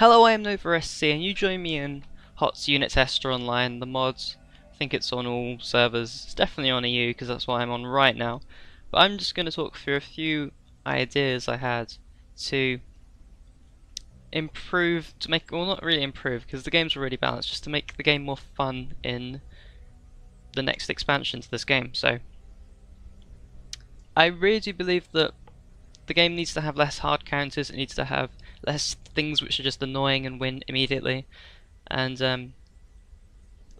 Hello, I am NovaSC, and you join me in HOTS Unit Tester Online. The mods, I think it's on all servers. It's definitely on EU because that's what I'm on right now. But I'm just going to talk through a few ideas I had to improve, well, not really improve because the game's already balanced, just to make the game more fun in the next expansion to this game. So I really do believe that the game needs to have less hard counters, it needs to have less things which are just annoying and win immediately, and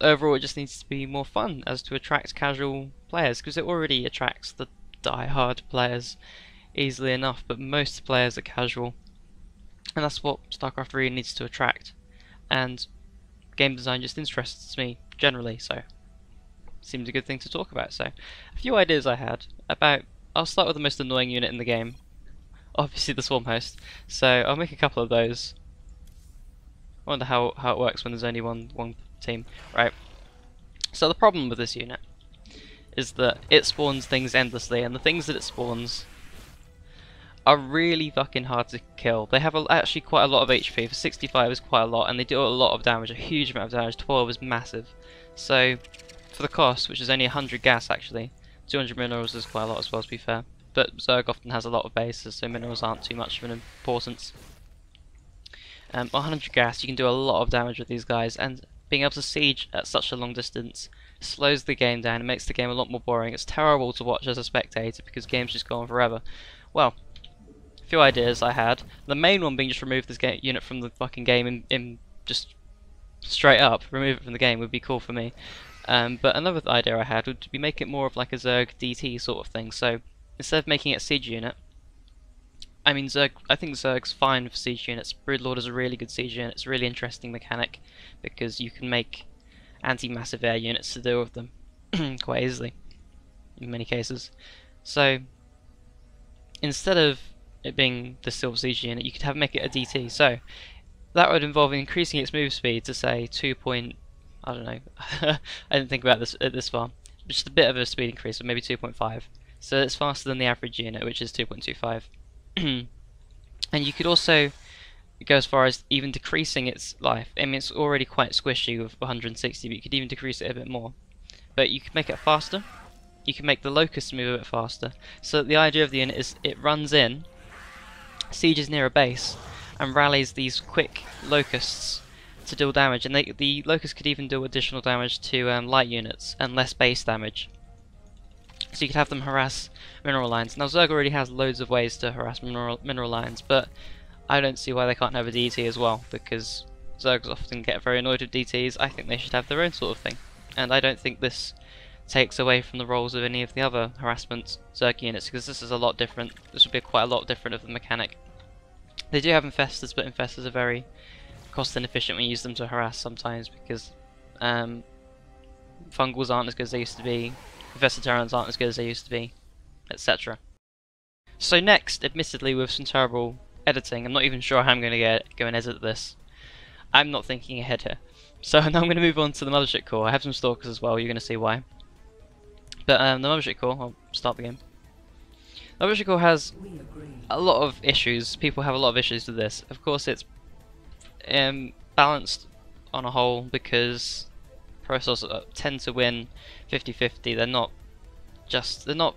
overall it just needs to be more fun as to attract casual players, because it already attracts the die-hard players easily enough, but most players are casual, and that's what StarCraft really needs to attract, and game design just interests me generally, so it seems a good thing to talk about. So a few ideas I had about, I'll start with the most annoying unit in the game, obviously the Swarm Host, so I'll make a couple of those. I wonder how it works when there's only one team. Right, so the problem with this unit is that it spawns things endlessly, and the things that it spawns are really fucking hard to kill. They have actually quite a lot of HP. For 65 is quite a lot, and they do a lot of damage, a huge amount of damage. 12 is massive. So for the cost, which is only 100 gas actually, 200 minerals is quite a lot as well, to be fair. But Zerg often has a lot of bases, so minerals aren't too much of an importance. 100 gas, you can do a lot of damage with these guys, and being able to siege at such a long distance slows the game down and makes the game a lot more boring. It's terrible to watch as a spectator because games just go on forever. Well, a few ideas I had. The main one being just remove this unit from the fucking game in just straight up, remove it from the game would be cool for me. But another idea I had would be make it more of like a Zerg DT sort of thing. So instead of making it a siege unit, I mean Zerg, I think Zerg's fine for siege units. Broodlord is a really good siege unit. It's a really interesting mechanic because you can make anti-massive air units to deal with them quite easily in many cases. So instead of it being the silver siege unit, you could make it a DT. So that would involve increasing its move speed to say 2. I don't know. I didn't think about this far. Just a bit of a speed increase, or maybe 2.5. So it's faster than the average unit, which is 2.25. And you could also go as far as even decreasing its life. I mean, it's already quite squishy with 160, but you could even decrease it a bit more. But you could make it faster. You can make the Locust move a bit faster. So the idea of the unit is it runs in, sieges near a base, and rallies these quick Locusts to deal damage. And the Locust could even do additional damage to light units and less base damage. So you could have them harass mineral lines. Now Zerg already has loads of ways to harass mineral lines, but I don't see why they can't have a DT as well, because Zergs often get very annoyed with DTs. I think they should have their own sort of thing. And I don't think this takes away from the roles of any of the other harassment Zerg units, because this is a lot different. This would be quite a lot different of the mechanic. They do have infestors, but infestors are very cost inefficient when you use them to harass sometimes, because fungals aren't as good as they used to be, infested terrans aren't as good as they used to be, etc. So next, admittedly with some terrible editing, I'm not even sure how I'm going to go and edit this. I'm not thinking ahead here. So now I'm going to move on to the MotherShip Core. I have some stalkers as well, you're going to see why. But the MotherShip Core, I'll start the game. The MotherShip Core has a lot of issues. People have a lot of issues with this. Of course it's balanced on a whole because Protoss tend to win 50-50. They're not,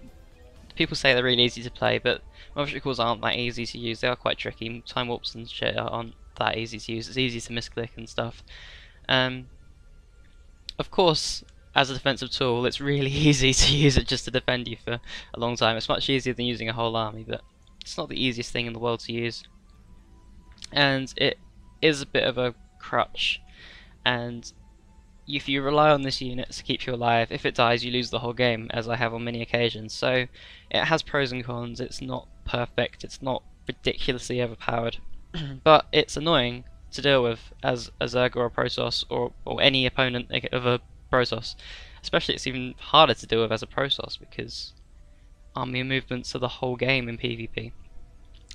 people say they're really easy to play, but MotherShip Cores aren't that easy to use. They are quite tricky. Time warps and shit aren't that easy to use. It's easy to misclick and stuff. Of course, as a defensive tool, it's really easy to use it just to defend you for a long time. It's much easier than using a whole army, but it's not the easiest thing in the world to use. And it is a bit of a crutch, and if you rely on this unit to keep you alive, if it dies you lose the whole game, as I have on many occasions. So it has pros and cons. It's not perfect, it's not ridiculously overpowered, but it's annoying to deal with as a Zerg or a Protoss or any opponent of a Protoss. Especially it's even harder to deal with as a Protoss because army movements are the whole game in PvP.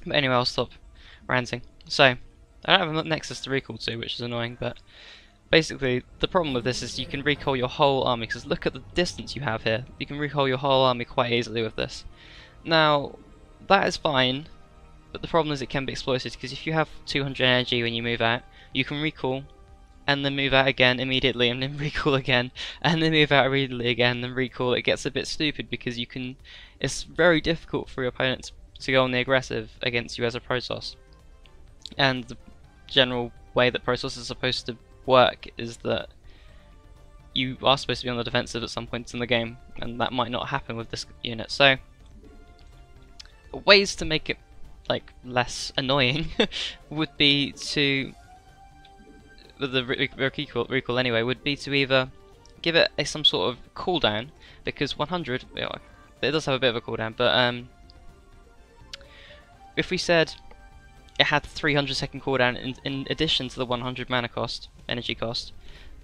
But anyway, I'll stop ranting. So I don't have a Nexus to recall to, which is annoying, but basically the problem with this is you can recall your whole army, because look at the distance you have here. You can recall your whole army quite easily with this. Now that is fine but the problem is it can be exploited, because if you have 200 energy when you move out, you can recall and then move out again immediately, and then recall again, and then move out immediately again, then recall. It gets a bit stupid because you can. It's very difficult for your opponent to go on the aggressive against you as a Protoss. And the general way that Protoss is supposed to work is that you are supposed to be on the defensive at some points in the game, and that might not happen with this unit. So ways to make it like less annoying would be to the recall anyway, would be to either give it some sort of cooldown, because 100, you know, it does have a bit of a cooldown, but if we said it had 300-second cooldown in addition to the 100 mana cost, energy cost,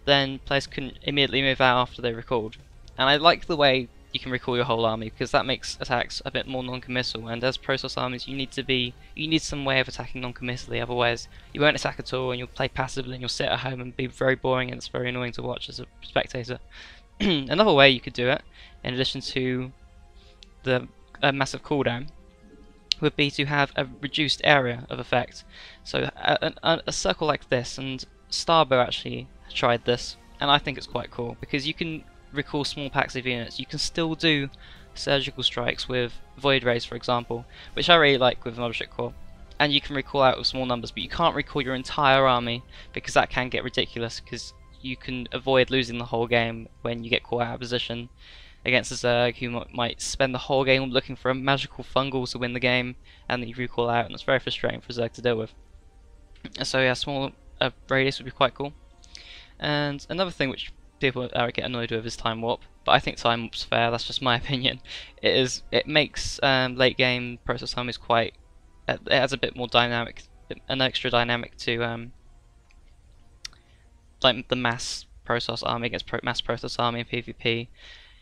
then players can immediately move out after they recalled. And I like the way you can recall your whole army, because that makes attacks a bit more non-committal, and as Protoss armies you need some way of attacking non-committally, otherwise you won't attack at all and you'll play passively and you'll sit at home and be very boring, and it's very annoying to watch as a spectator. Another way you could do it, in addition to the massive cooldown, would be to have a reduced area of effect. So a circle like this, and Starbow actually tried this, and I think it's quite cool, because you can recall small packs of units. You can still do surgical strikes with Void Rays, for example, which I really like with MotherShip Core, and you can recall out with small numbers, but you can't recall your entire army, because that can get ridiculous, because you can avoid losing the whole game when you get caught out of position against a Zerg who might spend the whole game looking for a magical fungal to win the game, and then you recall out, and it's very frustrating for Zerg to deal with. So yeah, small radius would be quite cool. And another thing which people get annoyed with is Time Warp, but I think Time Warp's fair, that's just my opinion. It makes late game Protoss armies quite, it has a bit more dynamic, an extra dynamic to like the mass Protoss army against mass Protoss army in PvP.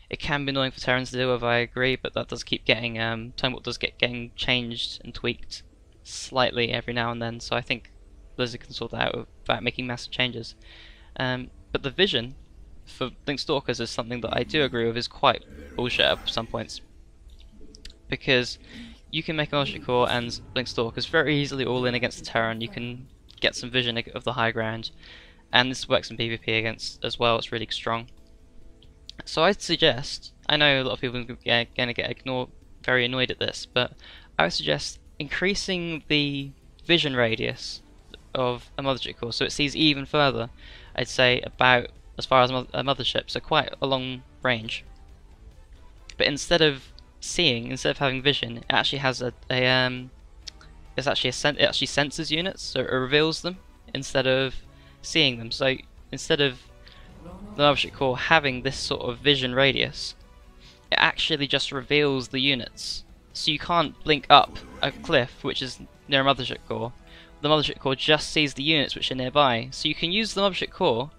It can be annoying for Terrans to deal with, I agree, but that does keep getting, Time Warp does getting changed and tweaked slightly every now and then, so I think Blizzard can sort that out without making massive changes. But the vision for Blink Stalkers is something that I do agree with is quite bullshit at some points, because you can make MotherShip Core and Blink Stalkers very easily all in against the Terran. You can get some vision of the high ground, and this works in PvP against as well. It's really strong. So I'd suggest, I know a lot of people are going to get very annoyed at this, but I would suggest increasing the vision radius of a MotherShip Core so it sees even further. I'd say about as far as a mothership, so quite a long range. But instead of having vision, it actually has it actually senses units, so it reveals them instead of seeing them. So instead of the MotherShip Core having this sort of vision radius, it actually just reveals the units. So you can't blink up a cliff which is near a MotherShip Core. The MotherShip Core just sees the units which are nearby. So you can use the MotherShip Core,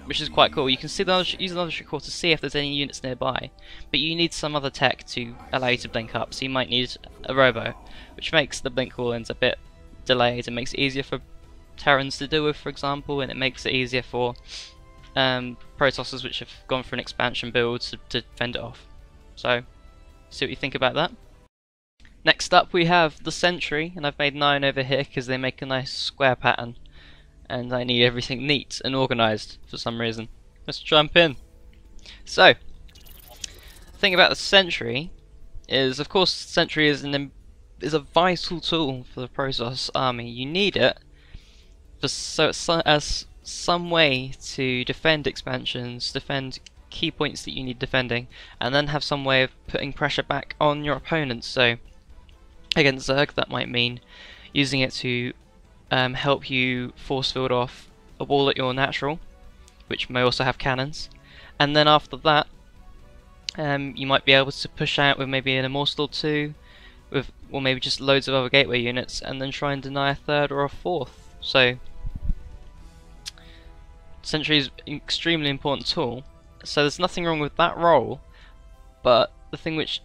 which is quite cool. You can use the MotherShip Core to see if there's any units nearby, but you need some other tech to allow you to blink up. So you might need a robo, which makes the blink call-ins a bit delayed and makes it easier for Terrans to deal with, for example, and it makes it easier for Protossers which have gone for an expansion build to fend it off. So, see what you think about that. Next up we have the Sentry, and I've made 9 over here because they make a nice square pattern, and I need everything neat and organised for some reason. Let's jump in. So, the thing about the Sentry is, of course, Sentry is a vital tool for the Protoss army. You need it as some way to defend expansions, defend key points that you need defending, and then have some way of putting pressure back on your opponents. So against Zerg, that might mean using it to help you force field off a wall at your natural, which may also have cannons, and then after that you might be able to push out with maybe an Immortal or 2, or maybe just loads of other gateway units, and then try and deny a 3rd or a 4th. So Sentry is an extremely important tool, so there's nothing wrong with that role, but the thing which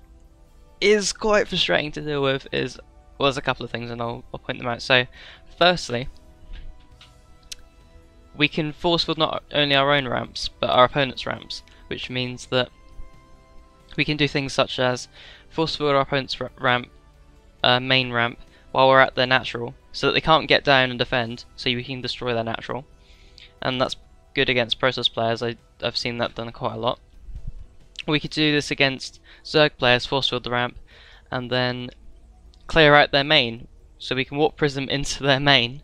is quite frustrating to deal with is, well, there's a couple of things and I'll point them out. So firstly, we can force field not only our own ramps but our opponent's ramps, which means that we can do things such as force field our opponent's ramp, main ramp, while we're at their natural, so that they can't get down and defend, so we can destroy their natural. And that's good against Protoss players. I've seen that done quite a lot. We could do this against Zerg players, force field the ramp, and then clear out their main, so we can warp prism into their main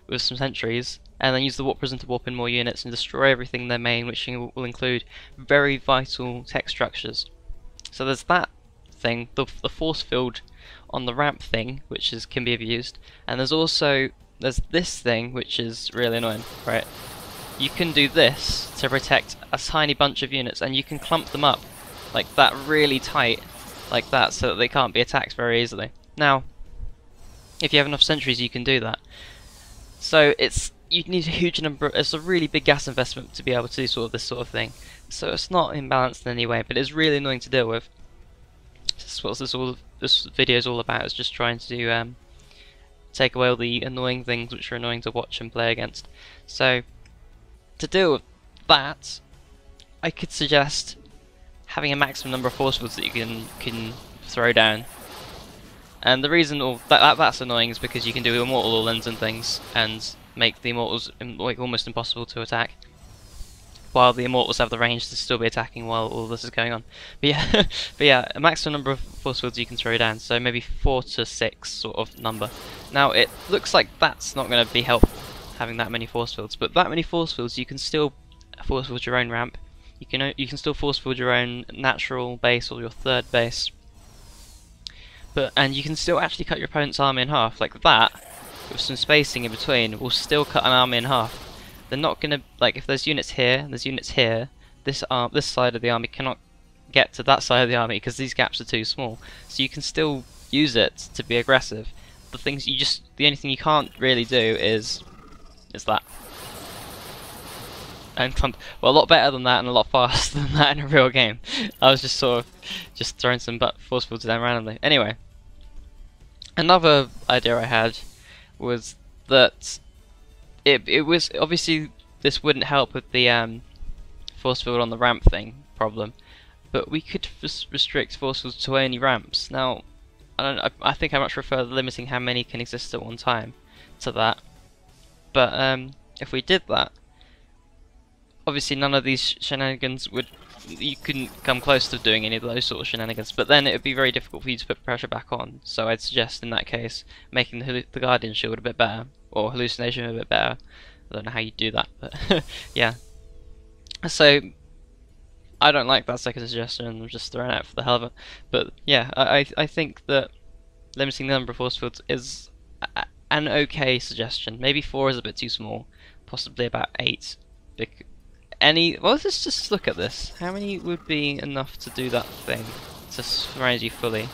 with some sentries, and then use the warp prism to warp in more units and destroy everything in their main, which will include very vital tech structures. So there's that thing, the force field on the ramp thing, which can be abused, and there's this thing which is really annoying, right? You can do this to protect a tiny bunch of units, and you can clump them up like that, really tight, like that, so that they can't be attacked very easily. Now, if you have enough sentries, you can do that. So you need a huge number. It's a really big gas investment to be able to do this sort of thing. So it's not imbalanced in any way, but it's really annoying to deal with. This is what this video is all about. Is just trying to take away all the annoying things which are annoying to watch and play against. So to deal with that, I could suggest having a maximum number of force fields that you can throw down. And the reason that's annoying is because you can do immortal all-ins and things, and make the immortals like almost impossible to attack, while the immortals have the range to still be attacking while all this is going on. But yeah, a maximum number of force fields you can throw down, so maybe 4 to 6 sort of number. Now it looks like that's not going to be helpful, having that many force fields, but that many force fields you can still force field your own ramp. You can still force field your own natural base or your third base. And you can still actually cut your opponent's army in half, like that, with some spacing in between, will still cut an army in half. They're not gonna, like, if there's units here, and there's units here, this side of the army cannot get to that side of the army because these gaps are too small. So you can still use it to be aggressive. The only thing you can't really do is that. And well, a lot better than that and a lot faster than that in a real game. I was just throwing some force fields down randomly. Anyway, another idea I had was that it was obviously this wouldn't help with the force field on the ramp thing problem, but we could restrict force fields to only ramps. Now, I think I much prefer limiting how many can exist at one time to that. But if we did that, obviously none of these shenanigans you couldn't come close to doing any of those sort of shenanigans, but then it would be very difficult for you to put pressure back on. So I'd suggest in that case making the Guardian Shield a bit better, or Hallucination a bit better. I don't know how you do that, but yeah. So I don't like that second suggestion, I'm just throwing it out for the hell of it. But yeah, I think that limiting the number of force fields is an okay suggestion. Maybe 4 is a bit too small, possibly about 8. Well, let's just look at this. How many would be enough to do that thing, to surround you fully?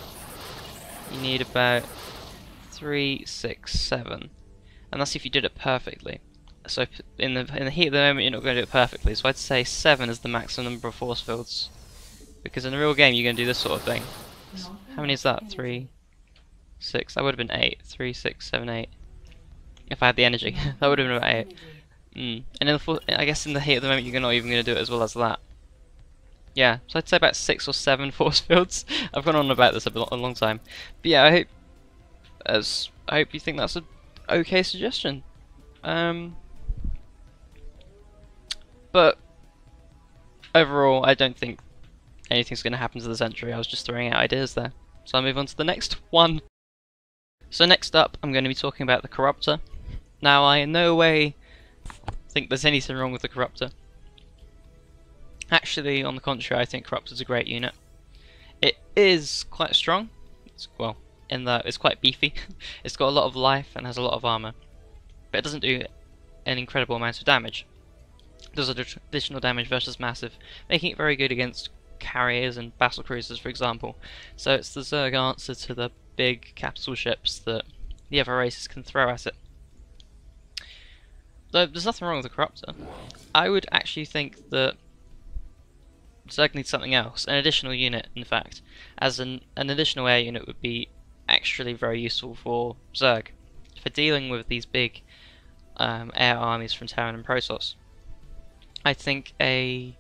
You need about 3, 6, 7, and that's if you did it perfectly. So in the heat of the moment, you're not going to do it perfectly. So I'd say 7 is the maximum number of force fields, because in a real game you're going to do this sort of thing. How many is that? 3, 6. That would have been 8. 3, 6, 7, 8. If I had the energy, that would have been about 8. And I guess in the heat of the moment you're not even going to do it as well as that. Yeah, so I'd say about 6 or 7 force fields. I've gone on about this a long time. But yeah, I hope you think that's an okay suggestion. But overall, I don't think anything's going to happen to the Sentry. I was just throwing out ideas there. So I'll move on to the next one. So next up, I'm going to be talking about the Corruptor. Now, I in no way think there's anything wrong with the Corruptor. Actually, on the contrary, I think Corruptor's a great unit. It is quite strong, well, in that it's quite beefy. It's got a lot of life and has a lot of armor, but it doesn't do an incredible amount of damage. It does additional damage versus massive, making it very good against carriers and battle cruisers, for example. So it's the Zerg answer to the big capital ships that the other races can throw at it. Though there's nothing wrong with the Corruptor, I would actually think that Zerg needs something else, an additional unit in fact, as an additional air unit would be actually very useful for Zerg, for dealing with these big air armies from Terran and Protoss. I think a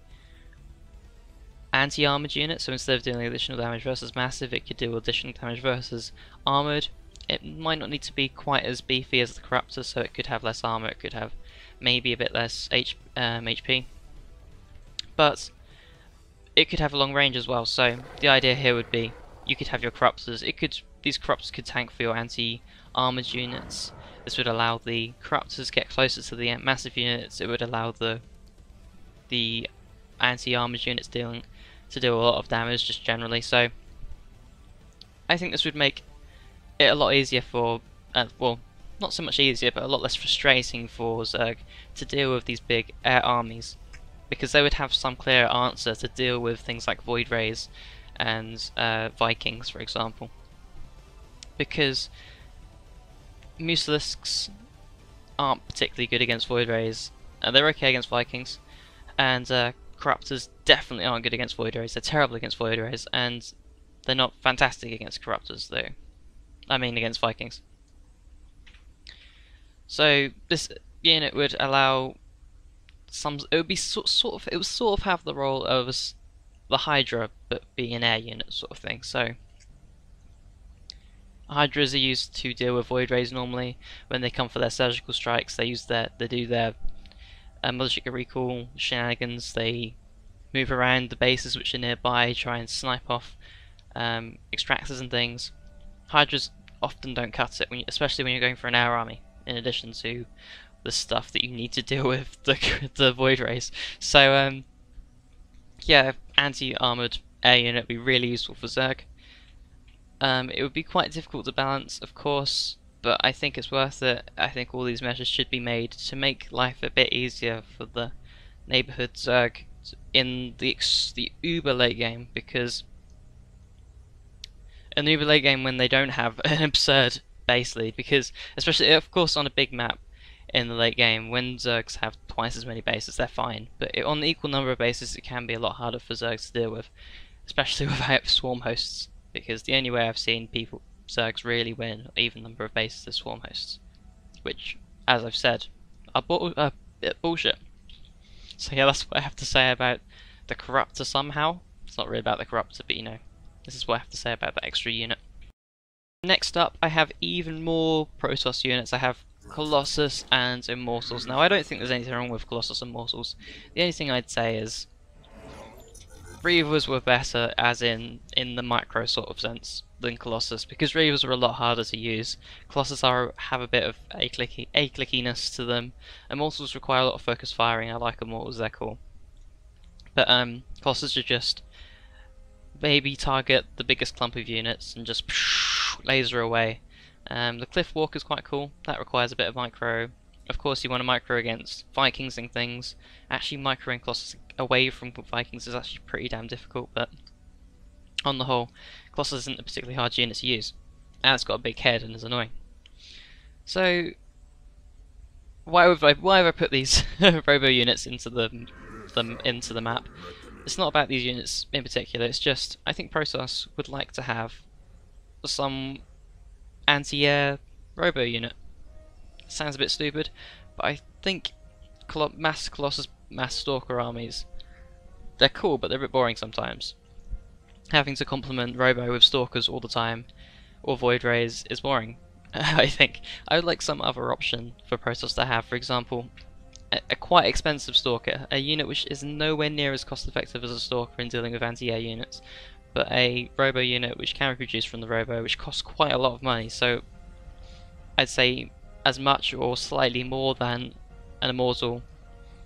anti-armoured unit, so instead of dealing additional damage versus massive, it could do additional damage versus armoured, It might not need to be quite as beefy as the Corruptor, so it could have less armor, it could have maybe a bit less HP, but it could have a long range as well. So the idea here would be you could have your Corruptors. These Corruptors could tank for your anti-armored units. This would allow the Corruptors to get closer to the massive units. It would allow the anti-armored units to do a lot of damage just generally. So I think this would make it a lot easier for, well, not so much easier, but a lot less frustrating for Zerg to deal with these big air armies, because they would have some clear answer to deal with things like Void Rays and Vikings, for example. Because Musilisks aren't particularly good against Void Rays, they're okay against Vikings, and Corruptors definitely aren't good against Void Rays. They're terrible against Void Rays, and they're not fantastic against Corruptors, though. I mean, against Vikings. So this unit would allow some. It would be sort of. It would sort of have the role of the Hydra, but be an air unit sort of thing. So Hydras are used to deal with Void Rays normally. When they come for their surgical strikes, they do their MotherShip recall shenanigans. They move around the bases which are nearby, try and snipe off extractors and things. Hydras often don't cut it, especially when you're going for an air army, in addition to the stuff that you need to deal with, the Void Rays. So yeah, anti-armoured air unit would be really useful for Zerg. It would be quite difficult to balance, of course, but I think it's worth it. I think all these measures should be made to make life a bit easier for the neighbourhood Zerg in the uber late game, because an uber late game when they don't have an absurd base lead, because especially of course on a big map in the late game when Zergs have twice as many bases they're fine, but on the equal number of bases it can be a lot harder for Zergs to deal with, especially without swarm hosts, because the only way I've seen Zergs really win an even number of bases is swarm hosts, which, as I've said, are bullshit. So yeah, that's what I have to say about the Corruptor somehow. It's not really about the Corruptor, but you know, this is what I have to say about that extra unit. Next up, I have even more Protoss units. I have Colossus and Immortals. Now, I don't think there's anything wrong with Colossus and Immortals. The only thing I'd say is Reavers were better, as in the micro sort of sense, than Colossus, because Reavers are a lot harder to use. Colossus have a bit of a-clickiness to them. Immortals require a lot of focus firing. I like Immortals, they're cool. But Colossus are just maybe target the biggest clump of units and just laser away. The Cliff Walk is quite cool. That requires a bit of micro. Of course, you want to micro against Vikings and things. Actually, microing Colossus away from Vikings is actually pretty damn difficult, but on the whole, Colossus isn't a particularly hard unit to use. And it's got a big head and is annoying. So, why have I put these robo units into the map? It's not about these units in particular, it's just I think Protoss would like to have some anti-air robo unit. Sounds a bit stupid, but I think mass Colossus, mass Stalker armies, they're cool, but they're a bit boring sometimes. Having to complement robo with Stalkers all the time, or Void Rays, is boring. I think I would like some other option for Protoss to have. For example, a quite expensive Stalker, a unit which is nowhere near as cost effective as a Stalker in dealing with anti-air units, but a robo unit which can be produced from the robo, which costs quite a lot of money. So I'd say as much or slightly more than an Immortal,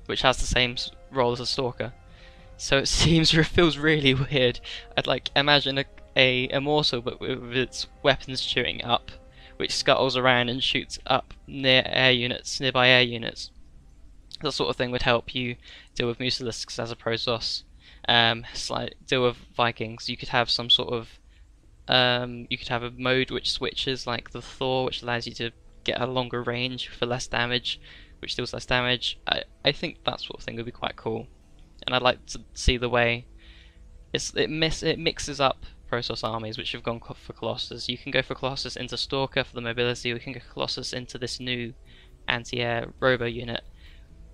which has the same role as a Stalker. So it feels really weird. I'd like imagine a Immortal but with its weapons shooting up, which scuttles around and shoots up nearby air units. That sort of thing would help you deal with Musilisks as a Protoss. Deal with Vikings. You could have some sort of you could have a mode which switches, like the Thor, which allows you to get a longer range for less damage, which deals less damage. I think that sort of thing would be quite cool, and I'd like to see the way it mixes up Protoss armies which have gone for Colossus. You can go for Colossus into Stalker for the mobility, or you can go Colossus into this new anti-air robo unit,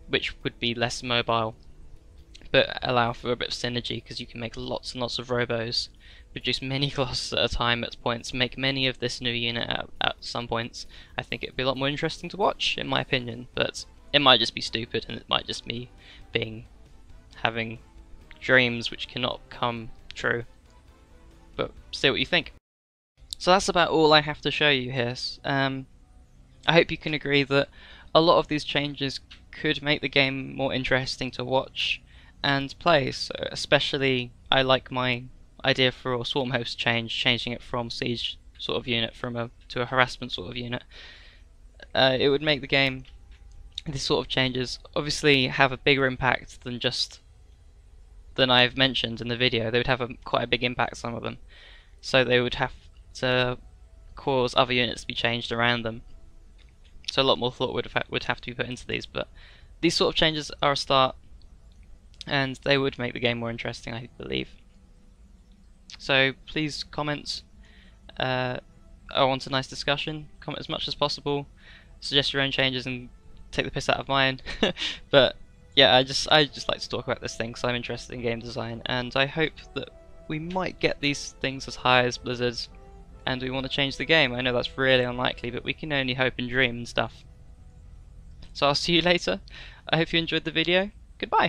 which would be less mobile but allow for a bit of synergy, because you can make lots and lots of robos produce many Colossus at a time at points, make many of this new unit at some points, I think it'd be a lot more interesting to watch, in my opinion. But it might just be stupid, and it might just be having dreams which cannot come true. But see what you think. So that's about all I have to show you here. I hope you can agree that a lot of these changes could make the game more interesting to watch and play. So especially, I like my idea for a swarm host changing it from siege sort of unit to a harassment sort of unit. It would make the game, these sort of changes, obviously have a bigger impact than I've mentioned in the video. They would have quite a big impact, some of them. So they would have to cause other units to be changed around them. So a lot more thought would have to be put into these, but these sort of changes are a start, and they would make the game more interesting, I believe. So please comment. I want a nice discussion. Comment as much as possible. Suggest your own changes and take the piss out of mine. But yeah, I just like to talk about this thing because I'm interested in game design, and I hope that we might get these things as high as Blizzard's, and we want to change the game. I know that's really unlikely, but we can only hope and dream and stuff. So I'll see you later. I hope you enjoyed the video. Goodbye.